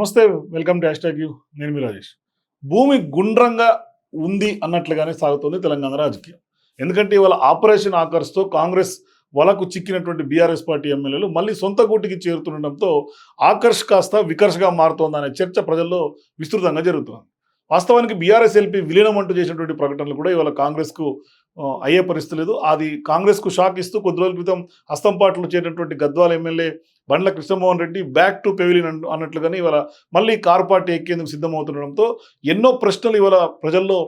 నమస్తే. Welcome to you. నేను మీ రాజేష్. భూమి గుండ్రంగా ఉంది అన్నట్లుగానే సాగుతుంది తెలంగాణ రాజకీయం. ఎందుకంటే ఇవాళ ఆపరేషన్ ఆకర్ష్తో కాంగ్రెస్ వలకు చిక్కినటువంటి బీఆర్ఎస్ పార్టీ ఎమ్మెల్యేలు మళ్ళీ సొంత గూటికి చేరుతుండడంతో ఆకర్ష్ కాస్త వికర్ష్గా మారుతోందనే చర్చ ప్రజల్లో విస్తృతంగా జరుగుతుంది. వాస్తవానికి బీఆర్ఎస్ ఎల్పీ విలీనం అంటూ చేసినటువంటి ప్రకటనలు కూడా ఇవాళ కాంగ్రెస్కు అయ్యే పరిస్థితి లేదు. అది కాంగ్రెస్కు షాక్ ఇస్తూ కొద్ది రోజుల క్రితం హస్తంపాటలో చేరినటువంటి Gadwal MLA Bandla Krishnamohan Reddy back to pavilion అన్నట్లుగానే ఇవాళ మళ్ళీ కారు పార్టీ ఎక్కేందుకు సిద్ధమవుతుండడంతో ఎన్నో ప్రశ్నలు ఇవాళ ప్రజల్లో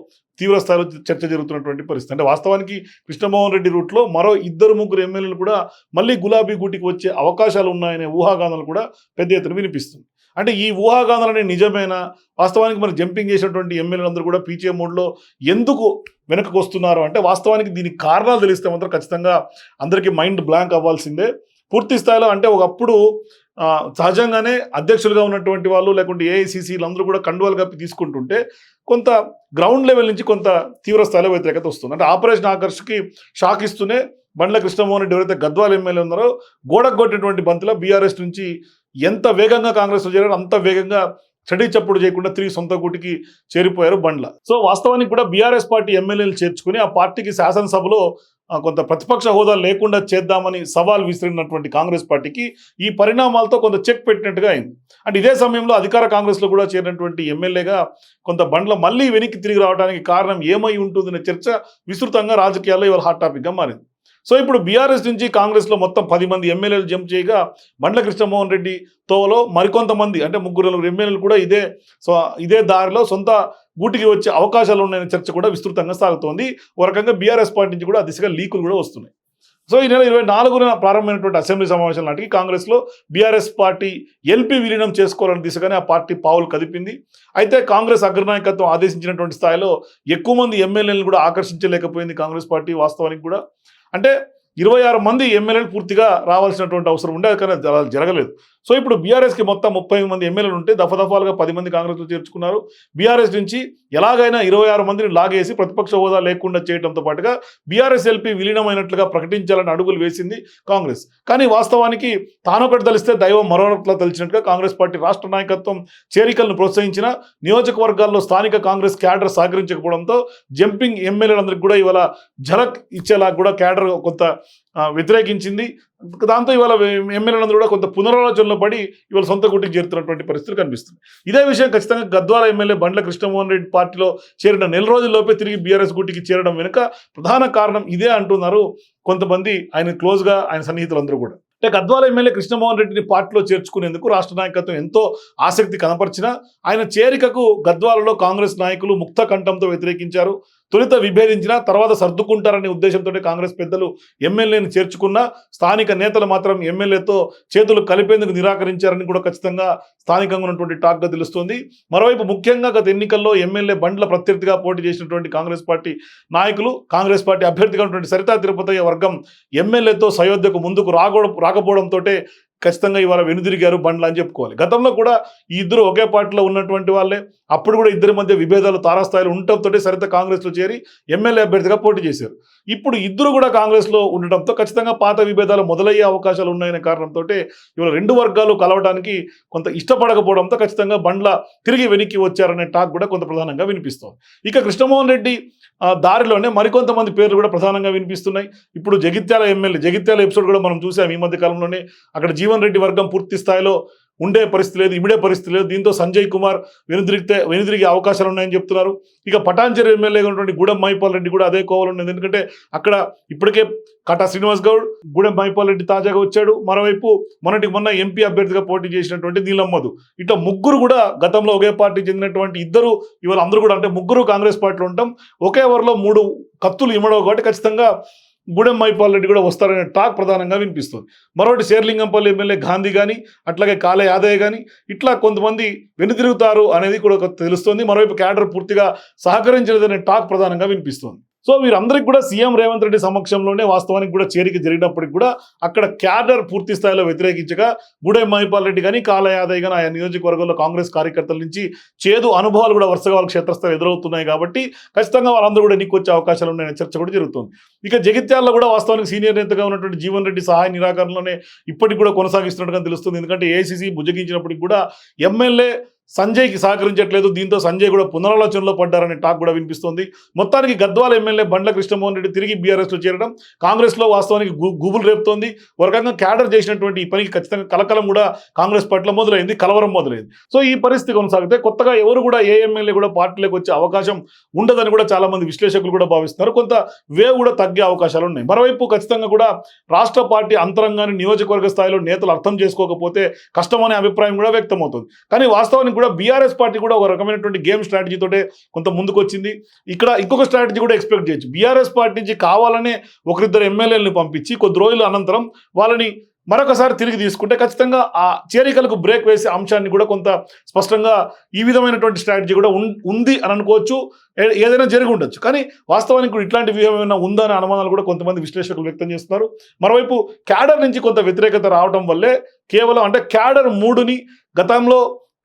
తీవ్ర స్థాయిలో చర్చ జరుగుతున్నటువంటి పరిస్థితి. అంటే వాస్తవానికి కృష్ణమోహన్ రెడ్డి రూట్లో మరో 2-3 ఎమ్మెల్యేలు కూడా మళ్ళీ గులాబీ గూటికి వచ్చే అవకాశాలు ఉన్నాయనే ఊహాగానాలు కూడా పెద్ద ఎత్తున వినిపిస్తుంది. అంటే ఈ ఊహాగానాలనే నిజమేనా? వాస్తవానికి మరి జంపింగ్ చేసినటువంటి ఎమ్మెల్యేలందరూ కూడా పీచే మోడ్లో ఎందుకు వెనకకు వస్తున్నారు అంటే వాస్తవానికి దీనికి కారణాలు తెలిస్తే మాత్రం ఖచ్చితంగా అందరికీ మైండ్ బ్లాంక్ అవ్వాల్సిందే. పూర్తి స్థాయిలో అంటే ఒకప్పుడు సహజంగానే అధ్యక్షులుగా ఉన్నటువంటి వాళ్ళు లేకుంటే ఏఐసీసీలు అందరూ కూడా కండువాలు కప్పి తీసుకుంటుంటే కొంత గ్రౌండ్ లెవెల్ నుంచి కొంత తీవ్ర స్థాయిలో వ్యతిరేకత వస్తుంది. అంటే ఆపరేషన్ ఆకర్ష్కి షాక్ ఇస్తూనే బండ్ల కృష్ణమోహన్ రెడ్డి ఎవరైతే గద్వాల ఎమ్మెల్యే ఉన్నారో గోడకు కొట్టినటువంటి బంతిలో బీఆర్ఎస్ నుంచి ఎంత వేగంగా కాంగ్రెస్లో చేరారో అంత వేగంగా చడి చప్పుడు చేయకుండా తిరిగి సొంత గూటికి చేరిపోయారు బండ్ల. సో వాస్తవానికి కూడా బీఆర్ఎస్ పార్టీ ఎమ్మెల్యేలు చేర్చుకుని ఆ పార్టీకి శాసనసభలో కొంత ప్రతిపక్ష హోదా లేకుండా చేద్దామని సవాల్ విసిరినటువంటి కాంగ్రెస్ పార్టీకి ఈ పరిణామాలతో కొంత చెక్ పెట్టినట్టుగా అయింది. అంటే ఇదే సమయంలో అధికార కాంగ్రెస్లో కూడా చేరినటువంటి ఎమ్మెల్యేగా కొంత బండ్ల మళ్ళీ వెనక్కి తిరిగి రావడానికి కారణం ఏమై ఉంటుందనే చర్చ విస్తృతంగా రాజకీయాల్లో ఇవాళ హాట్ టాపిక్గా మారింది. సో ఇప్పుడు బీఆర్ఎస్ నుంచి కాంగ్రెస్లో మొత్తం 10 మంది ఎమ్మెల్యేలు జంప్ చేయగా బండ్ల కృష్ణమోహన్ రెడ్డి తోవలో మరికొంతమంది అంటే 3-4 ఎమ్మెల్యేలు కూడా ఇదే దారిలో సొంత గూటికి వచ్చే అవకాశాలు ఉన్నాయనే చర్చ కూడా విస్తృతంగా సాగుతోంది. ఒక రకంగా బీఆర్ఎస్ పార్టీ నుంచి కూడా ఆ దిశగా లీకులు కూడా వస్తున్నాయి. సో ఈ నెల 24న ప్రారంభమైనటువంటి అసెంబ్లీ సమావేశాల నాటికి కాంగ్రెస్లో బీఆర్ఎస్ పార్టీ ఎల్పీ విలీనం చేసుకోవాలనే దిశగానే ఆ పార్టీ పావులు కదిపింది. అయితే కాంగ్రెస్ అగ్రనాయకత్వం ఆదేశించినటువంటి స్థాయిలో ఎక్కువ మంది ఎమ్మెల్యేలను కూడా ఆకర్షించలేకపోయింది కాంగ్రెస్ పార్టీ. వాస్తవానికి కూడా అంటే 26 మంది ఎమ్మెల్యేలు పూర్తిగా రావాల్సినటువంటి అవసరం ఉండే, కానీ అలా జరగలేదు. సో ఇప్పుడు బీఆర్ఎస్కి మొత్తం 30 మంది ఎమ్మెల్యేలు ఉంటే దఫాలుగా 10 మంది కాంగ్రెస్లో చేర్చుకున్నారు. బీఆర్ఎస్ నుంచి ఎలాగైనా 26 మందిని లాగేసి ప్రతిపక్ష హోదా లేకుండా చేయడంతో పాటుగా బీఆర్ఎస్ ఎల్పీ విలీనమైనట్లుగా ప్రకటించాలని అడుగులు వేసింది కాంగ్రెస్. కానీ వాస్తవానికి తానొకటి తలిస్తే దైవం మరొకట్లా తలిచినట్టుగా కాంగ్రెస్ పార్టీ రాష్ట్ర నాయకత్వం చేరికలను ప్రోత్సహించిన నియోజకవర్గాల్లో స్థానిక కాంగ్రెస్ క్యాడర్ సహకరించకపోవడంతో జంపింగ్ ఎమ్మెల్యేలందరికీ కూడా ఇవాళ ఝలక్ ఇచ్చేలా కూడా క్యాడర్ కొంత వ్యతిరేకించింది. దాంతో ఇవాళ ఎమ్మెల్యేలందరూ కూడా కొంత పునరాలోచనలో పడి ఇవాళ సొంత గుటికి చేరుతున్నటువంటి పరిస్థితులు కనిపిస్తుంది. ఇదే విషయం ఖచ్చితంగా గద్వాల ఎమ్మెల్యే బండ్ల కృష్ణమోహన్ రెడ్డి పార్టీలో చేరిన నెల రోజుల్లోపే తిరిగి బీఆర్ఎస్ గుటికి చేరడం వెనుక ప్రధాన కారణం ఇదే అంటున్నారు కొంతమంది ఆయన క్లోజ్గా ఆయన సన్నిహితులందరూ కూడా. అంటే గద్వాల ఎమ్మెల్యే కృష్ణమోహన్ రెడ్డిని పార్టీలో చేర్చుకునేందుకు రాష్ట్ర నాయకత్వం ఎంతో ఆసక్తి కనపరిచినా ఆయన చేరికకు గద్వాలలో కాంగ్రెస్ నాయకులు ముక్త కంఠంతో వ్యతిరేకించారు. తొలుత విభేదించిన తర్వాత సర్దుకుంటారనే ఉద్దేశంతో కాంగ్రెస్ పెద్దలు ఎమ్మెల్యేని చేర్చుకున్నా స్థానిక నేతలు మాత్రం ఎమ్మెల్యేతో చేతులు కలిపేందుకు నిరాకరించారని కూడా ఖచ్చితంగా స్థానికంగా ఉన్నటువంటి టాక్గా తెలుస్తోంది. మరోవైపు ముఖ్యంగా గత ఎన్నికల్లో ఎమ్మెల్యే బండ్ల ప్రత్యర్థిగా పోటీ చేసినటువంటి కాంగ్రెస్ పార్టీ నాయకులు కాంగ్రెస్ పార్టీ అభ్యర్థిగా ఉన్నటువంటి సరితా తిరుపతయ్య వర్గం ఎమ్మెల్యేతో సయోధ్యకు ముందుకు రాకపోవడంతో ఖచ్చితంగా ఇవాళ వెనుదిరిగారు బండ్ల అని చెప్పుకోవాలి. గతంలో కూడా ఈ ఇద్దరు ఒకే పార్టీలో ఉన్నటువంటి వాళ్ళే. అప్పుడు కూడా ఇద్దరి మధ్య విభేదాలు తారాస్థాయిలో ఉండటంతో సరిత కాంగ్రెస్లో చేరి ఎమ్మెల్యే అభ్యర్థిగా పోటీ చేశారు. ఇప్పుడు ఇద్దరు కూడా కాంగ్రెస్లో ఉండటంతో ఖచ్చితంగా పాత విభేదాలు మొదలయ్యే అవకాశాలు ఉన్నాయనే కారణంతో ఇవాళ 2 వర్గాలు కలవడానికి కొంత ఇష్టపడకపోవడంతో ఖచ్చితంగా బండ్ల తిరిగి వెనక్కి వచ్చారనే టాక్ కూడా కొంత ప్రధానంగా వినిపిస్తోంది. ఇక కృష్ణమోహన్ రెడ్డి దారిలోనే మరికొంతమంది పేర్లు కూడా ప్రధానంగా వినిపిస్తున్నాయి. ఇప్పుడు జగిత్యాల ఎపిసోడ్ కూడా మనం చూసాం ఈ మధ్య కాలంలోనే. అక్కడ జీవన్ రెడ్డి వర్గం పూర్తి స్థాయిలో ఉండే పరిస్థితి లేదు, ఇమిడే పరిస్థితి లేదు. దీంతో సంజయ్ కుమార్ వెనుదిరిగే అవకాశాలు ఉన్నాయని చెప్తున్నారు. ఇక పటాన్చెరు ఎమ్మెల్యేగా ఉన్నటువంటి గూడెం మహిపాల్ రెడ్డి కూడా అదే కోవలు ఉన్నది. ఎందుకంటే అక్కడ ఇప్పటికే కటా శ్రీనివాస్ గౌడ్, గూడెం మహిపాల్ రెడ్డి తాజాగా వచ్చాడు. మరోవైపు మొన్న ఎంపీ అభ్యర్థిగా పోటీ చేసినటువంటి నీలమ్మధు. ఇట్లా ముగ్గురు కూడా గతంలో ఒకే పార్టీ చెందినటువంటి ఇద్దరు ఇవాళ అందరూ కూడా అంటే ముగ్గురు కాంగ్రెస్ పార్టీలో ఉంటాం. ఒకే ఓవర్లో 3 కత్తులు ఇమ్మడవు కాబట్టి ఖచ్చితంగా గూడెం మహిపాల్ రెడ్డి కూడా వస్తారనే టాక్ ప్రధానంగా వినిపిస్తుంది. మరొకటి శేర్లింగంపల్లి ఎమ్మెల్యే గాంధీ కానీ అట్లాగే కాలే యాదయ్య కానీ ఇట్లా కొంతమంది వెనుతిరుగుతారు అనేది కూడా తెలుస్తుంది. మరోవైపు క్యాడర్ పూర్తిగా సహకరించలేదనే టాక్ ప్రధానంగా వినిపిస్తుంది. సో వీరందరికీ కూడా సీఎం రేవంత్ రెడ్డి సమక్షంలోనే వాస్తవానికి కూడా చేరిక జరిగినప్పటికి కూడా అక్కడ క్యాడర్ పూర్తి స్థాయిలో వ్యతిరేకించగా గూడెం మహిపాల్ రెడ్డి కానీ కాళ యాదవ్ కానీ ఆయా నియోజకవర్గంలో కాంగ్రెస్ కార్యకర్తల నుంచి చేదు అనుభవాలు కూడా వరుసగా వాళ్ళకి క్షేత్రస్థాయిలో ఎదురవుతున్నాయి కాబట్టి ఖచ్చితంగా వాళ్ళందరూ కూడా నీకొచ్చే అవకాశాలు ఉన్నాయనే చర్చ కూడా జరుగుతుంది. ఇక జగిత్యాలలో కూడా వాస్తవానికి సీనియర్ నేతగా ఉన్నటువంటి జీవన్ రెడ్డి సహాయ నిరాకరణలోనే ఇప్పటికి కూడా కొనసాగిస్తున్నట్టుగా తెలుస్తుంది. ఎందుకంటే ఏఐసీసీ బుజ్జగించినప్పటికి కూడా ఎమ్మెల్యే సంజయ్కి సహకరించట్లేదు. దీంతో సంజయ్ కూడా పునరాలోచనలో పడ్డారనే టాక్ కూడా వినిపిస్తోంది. మొత్తానికి గద్వాల ఎమ్మెల్యే బండ్ల కృష్ణమోహన్ రెడ్డి తిరిగి బీఆర్ఎస్లో చేరడం కాంగ్రెస్లో వాస్తవానికి గుబులు రేపుతోంది. ఒక రకంగా క్యాడర్ చేసినటువంటి ఈ పనికి ఖచ్చితంగా కలకలం కూడా కాంగ్రెస్ పట్ల మొదలైంది, కలవరం మొదలైంది. సో ఈ పరిస్థితి కొనసాగితే కొత్తగా ఎవరు కూడా ఏ ఎమ్మెల్యే కూడా పార్టీలోకి వచ్చే అవకాశం ఉండదని కూడా చాలా మంది విశ్లేషకులు కూడా భావిస్తున్నారు. కొంత వేవ్ కూడా తగ్గే అవకాశాలు ఉన్నాయి. మరోవైపు ఖచ్చితంగా కూడా రాష్ట్ర పార్టీ అంతరంగాన్ని నియోజకవర్గ స్థాయిలో నేతలు అర్థం చేసుకోకపోతే కష్టమనే అభిప్రాయం కూడా వ్యక్తమవుతుంది. కానీ వాస్తవానికి కూడా బీఆర్ఎస్ పార్టీ కూడా ఒక రకమైనటువంటి గేమ్ స్ట్రాటజీతోటే కొంత ముందుకు వచ్చింది. ఇక్కడ ఇంకొక స్ట్రాటజీ కూడా ఎక్స్పెక్ట్ చేయొచ్చు. బీఆర్ఎస్ పార్టీ నుంచి కావాలనే ఒకరిద్దరు ఎమ్మెల్యేలను పంపించి కొద్ది రోజుల అనంతరం వాళ్ళని మరొకసారి తిరిగి తీసుకుంటే ఖచ్చితంగా ఆ చేరికలకు బ్రేక్ వేసే అంశాన్ని కూడా కొంత స్పష్టంగా ఈ విధమైనటువంటి స్ట్రాటజీ కూడా ఉంది అని అనుకోవచ్చు. ఏదైనా జరిగి ఉండొచ్చు. కానీ వాస్తవానికి కూడా ఇట్లాంటి వ్యూహం ఏమైనా ఉందా అనే అనుమానాలు కూడా కొంతమంది విశ్లేషకులు వ్యక్తం చేస్తున్నారు. మరోవైపు క్యాడర్ నుంచి కొంత వ్యతిరేకత రావడం వల్లే కేవలం అంటే క్యాడర్ మూడుని గతంలో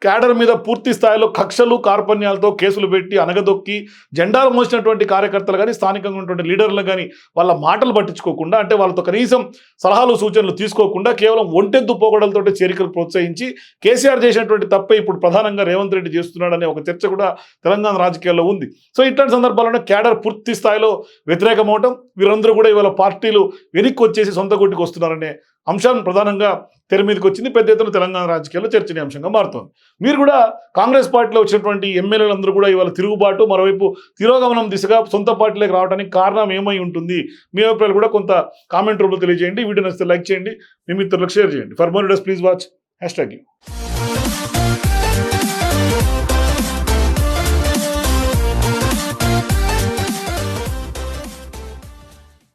క్యాడర్ మీద పూర్తి స్థాయిలో కక్షలు కార్పణ్యాలతో కేసులు పెట్టి అనగదొక్కి జెండాలు మోసినటువంటి కార్యకర్తలు కానీ స్థానికంగా ఉన్నటువంటి లీడర్లు కానీ వాళ్ళ మాటలు పట్టించుకోకుండా అంటే వాళ్ళతో కనీసం సలహాలు సూచనలు తీసుకోకుండా కేవలం ఒంటెద్దు పోగడలతో చేరికలు ప్రోత్సహించి కేసీఆర్ చేసినటువంటి తప్పే ఇప్పుడు ప్రధానంగా రేవంత్ రెడ్డి చేస్తున్నాడనే ఒక చర్చ కూడా తెలంగాణ రాజకీయాల్లో ఉంది. సో ఇట్లాంటి సందర్భాల్లోనే క్యాడర్ పూర్తి స్థాయిలో వ్యతిరేకమవటం, వీరందరూ కూడా ఇవాళ పార్టీలు వెనక్కి వచ్చేసి సొంత గుట్టికి వస్తున్నారనే అంశాన్ని ప్రధానంగా తెర మీదకి వచ్చింది. పెద్ద ఎత్తున తెలంగాణ రాజకీయాల్లో చర్చనీయాంశంగా మారుతోంది. మీరు కూడా కాంగ్రెస్ పార్టీలో వచ్చినటువంటి ఎమ్మెల్యేలందరూ కూడా ఇవాళ తిరుగుబాటు, మరోవైపు తిరోగమనం దిశగా సొంత పార్టీలోకి రావడానికి కారణం ఏమై ఉంటుంది? మీ అభిప్రాయాలు కూడా కొంత కామెంట్ రూపంలో తెలియజేయండి. వీడియో నచ్చితే లైక్ చేయండి, మీ మిత్రులకు షేర్ చేయండి. For more videos please watch #.